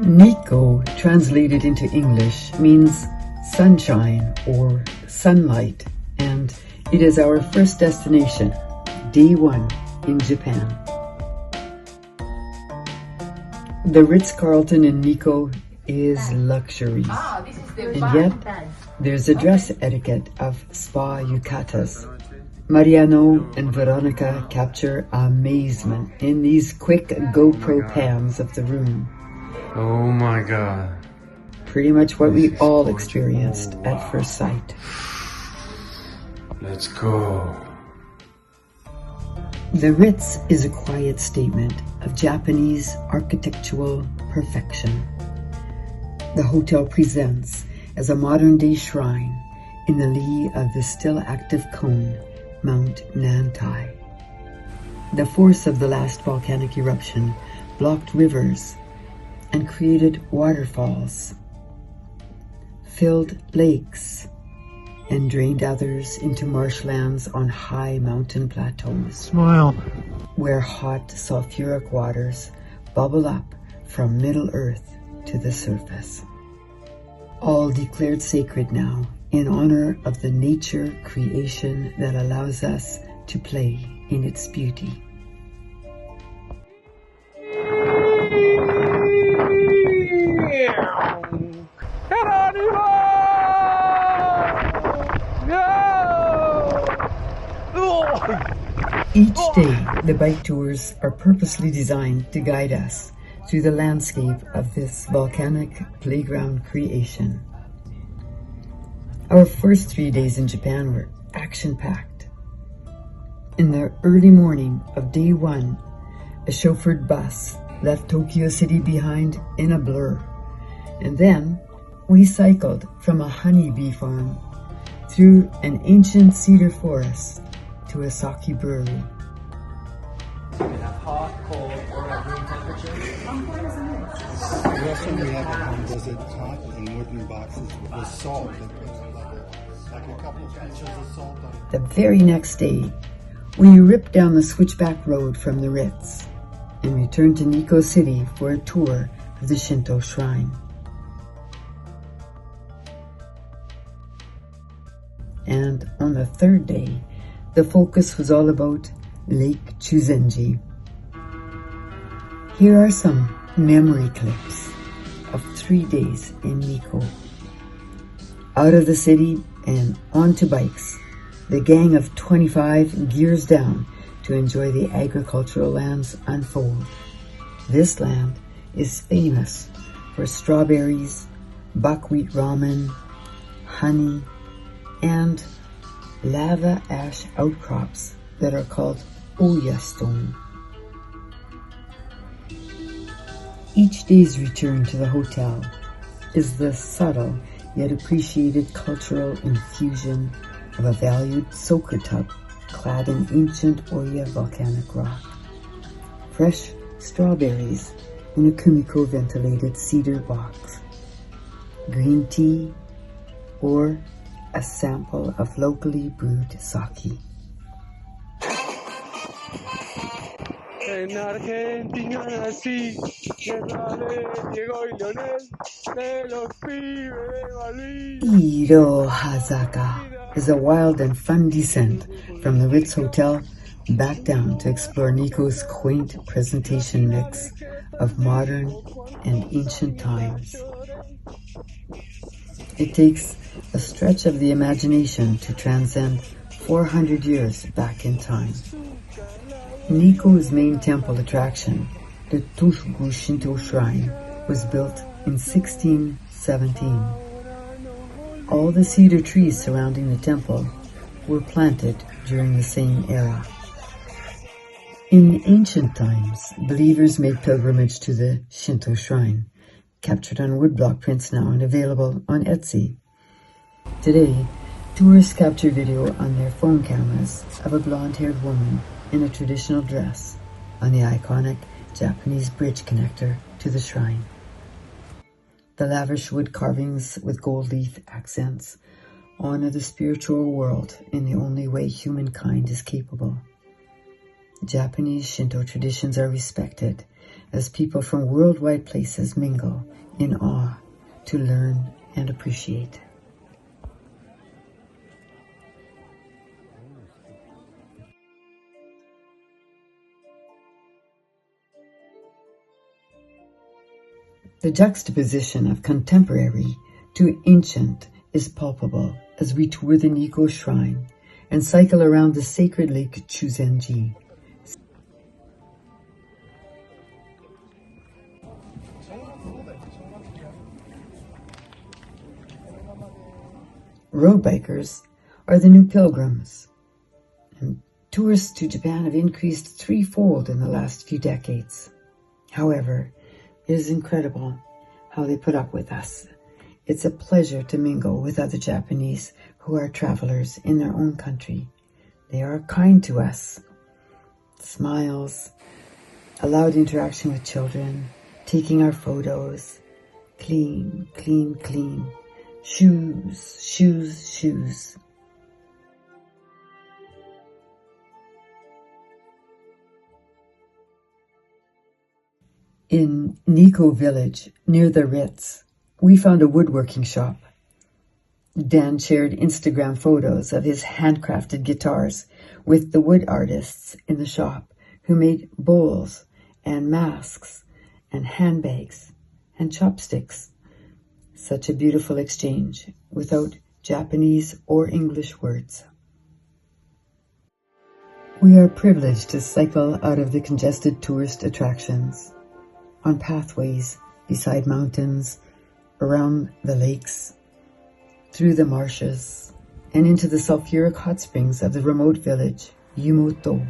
Nikko, translated into English, means sunshine or sunlight, and it is our first destination, day one in Japan. The Ritz-Carlton in Nikko is luxury, and yet there's a dress etiquette of spa yukatas. Mariano and Veronica capture amazement in these quick GoPro pans of the room. Oh my God. Pretty much what we all experienced at first sight. Let's go. The Ritz is a quiet statement of Japanese architectural perfection. The hotel presents as a modern-day shrine in the lee of the still active cone, Mount Nantai. The force of the last volcanic eruption blocked rivers and created waterfalls, filled lakes, and drained others into marshlands on high mountain plateaus. Smile. Where hot sulfuric waters bubble up from Middle Earth to the surface. All declared sacred now in honor of the nature creation that allows us to play in its beauty. Each day, the bike tours are purposely designed to guide us through the landscape of this volcanic playground creation. Our first 3 days in Japan were action-packed. In the early morning of day one, a chauffeured bus left Tokyo City behind in a blur. And then we cycled from a honeybee farm through an ancient cedar forest to a sake brewery. We have hot, cold, or at room temperature. The restaurant we have at home does it hot in wooden boxes with salt. They put like a couple of pinches of salt on it. The very next day, we ripped down the switchback road from the Ritz and returned to Nikko City for a tour of the Shinto shrine. And on the third day, the focus was all about Lake Chuzenji. Here are some memory clips of 3 days in Nikko. Out of the city and onto bikes, the gang of 25 gears down to enjoy the agricultural lands unfold. This land is famous for strawberries, buckwheat ramen, honey, and lava ash outcrops that are called Oya stone. Each day's return to the hotel is the subtle yet appreciated cultural infusion of a valued soaker tub clad in ancient Oya volcanic rock, fresh strawberries in a kumiko ventilated cedar box, green tea, or a sample of locally brewed sake. En Argentina nací, Diego y Leonel, de los pibes de Malvin. Iro Hazaka is a wild and fun descent from the Ritz Hotel back down to explore Nikko's quaint presentation mix of modern and ancient times. It takes a stretch of the imagination to transcend 400 years back in time. Nikko's main temple attraction, the Toshugu Shinto Shrine, was built in 1617. All the cedar trees surrounding the temple were planted during the same era. In ancient times, believers made pilgrimage to the Shinto shrine, captured on woodblock prints now and available on Etsy. Today, tourists capture video on their phone cameras of a blonde-haired woman in a traditional dress on the iconic Japanese bridge connector to the shrine. The lavish wood carvings with gold leaf accents honor the spiritual world in the only way humankind is capable. Japanese Shinto traditions are respected as people from worldwide places mingle in awe to learn and appreciate. The juxtaposition of contemporary to ancient is palpable as we tour the Nikko shrine and cycle around the sacred lake Chuzenji. Road bikers are the new pilgrims, and tourists to Japan have increased threefold in the last few decades. However, it is incredible how they put up with us. It's a pleasure to mingle with other Japanese who are travelers in their own country. They are kind to us. Smiles, allowed interaction with children, taking our photos. Clean, clean, clean. Shoes, shoes, shoes. In Nikko village, near the Ritz, we found a woodworking shop. Dan shared Instagram photos of his handcrafted guitars with the wood artists in the shop who made bowls and masks and handbags and chopsticks. Such a beautiful exchange without Japanese or English words. We are privileged to cycle out of the congested tourist attractions on pathways beside mountains, around the lakes, through the marshes, and into the sulfuric hot springs of the remote village, Yumoto.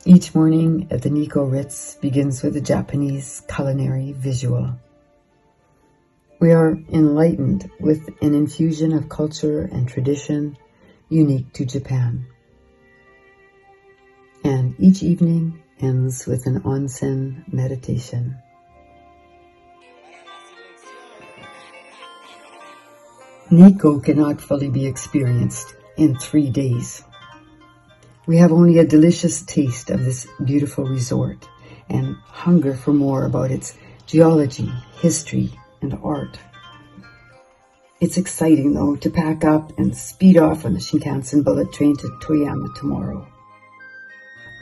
Each morning at the Nikko Ritz begins with a Japanese culinary visual. We are enlightened with an infusion of culture and tradition unique to Japan. And each evening ends with an onsen meditation. Nikko cannot fully be experienced in 3 days. We have only a delicious taste of this beautiful resort and hunger for more about its geology, history, and art. It's exciting, though, to pack up and speed off on the Shinkansen bullet train to Toyama tomorrow.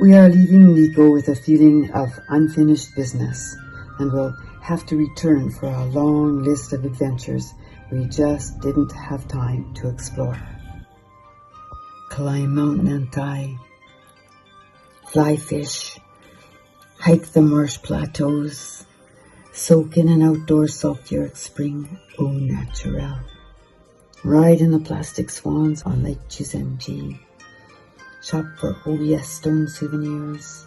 We are leaving Nikko with a feeling of unfinished business and will have to return for a long list of adventures we just didn't have time to explore. Climb Mount Nantai, fly fish, hike the marsh plateaus, soak in an outdoor sulfuric spring au naturel, ride in the plastic swans on Lake Chuzenji, shop for OBS stone souvenirs, ...